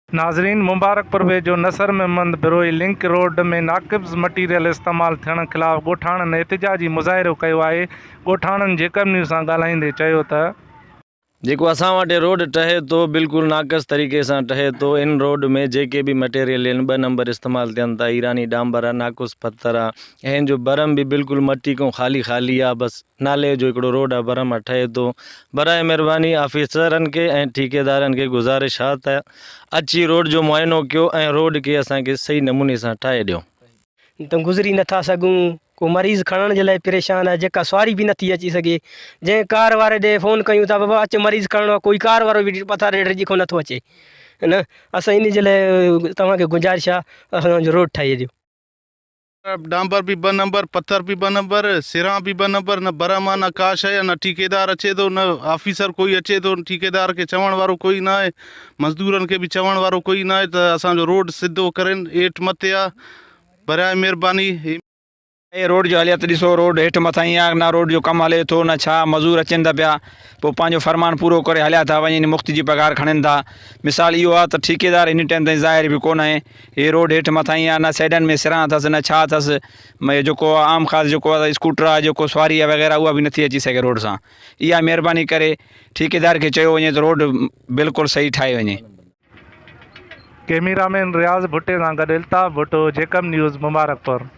नाज़रीन, मुबारकपुर वेझो नसर में मंद बिरोई लिंक रोड में नाक़िब्स मटीरियल इस्तेमाल थियण ख़िलाफ़ ॻोठाणनि एहतिजाजी मुज़ाहिरो कयो आहे। ॻोठाणनि जेकब न्यूज़ सां ॻाल्हाईंदे चयो त जेको असां वटि रोड ठहे तो बिल्कुल नाक़स तरीक़े सां ठहे तो। इन रोड में जेके भी मटेरियल आहिनि 2 नंबर इस्तेमाल थियनि था। ईरानी डांबर आहे, नाक़ुस पत्थर आहे, ऐं जो बरम भी बिल्कुल मट्टी को ख़ाली आहे। बस नाले जो हिकिड़ो रोड आहे, बरम आहे ठहे तो। बराए महिरबानी ऑफिसरनि के ऐं ठेकेदारनि के गुज़ारिश आहे त अची रोड जो मुआइनो कयो ऐं रोड के असांखे सही नमूने सां ठाहे ॾियो। तो गुज़री नथा सघूं, को मरीज़ खणण जे लाइ परेशान आहे, जेका सवारी भी नथी अची सघे। जंहिं कार वारे ॾे फ़ोन कयूं था, बाबा अच मरीज़ खणणो आहे, कोई कार वारो भी पथार हेठि रहिजी कोन नथो अचे। न असां इन जे लाइ तव्हांखे गुज़ारिश आहे असांजो रोड ठाहे ॾियो। डांबर भी 2 नंबर, पत्थर भी 2 नंबर, सिरा भी 2 नंबर, न बरम आहे, न काश आहे, न ठेकेदार अचे तो, न ऑफिसर कोई अचे तो। ठेकेदार के चवण वारो कोई ना आहे, मज़दूरनि के भी चवण वारो कोई ना आहे त असांजो रोड सिधो करनि। हेठि मथे आहे, बराए महिरबानी। रोड जो हालियत ॾिसो, रोड हेठि मथां ई आहे, न रोड जो कमु हले थो, न छा मज़ूर अचनि था पिया, पोइ पंहिंजो फरमान पूरो करे हलिया था वञनि, मुफ़्त जी पघार खणनि था। मिसाल इहो आहे त ठेकेदार इन टाइम ताईं ज़ाहिर भी कोन आहे। हे रोड हेठि मथां ई आहे, न साइडनि में सिरां अथसि, न छा अथसि। जेको आम ख़ासि जेको आहे स्कूटर आहे, जेको सवारी आहे वग़ैरह, उहा भी नथी अची सघे रोड सां। इहा महिरबानी करे ठेकेदार खे चयो वञे त रोड बिल्कुलु सही ठाहे वञे। कैमरामैन रियाज़ भुट्टे सां गॾु अल्ताफ़ भुट्टो, जेकब न्यूज़, मुबारकपुर।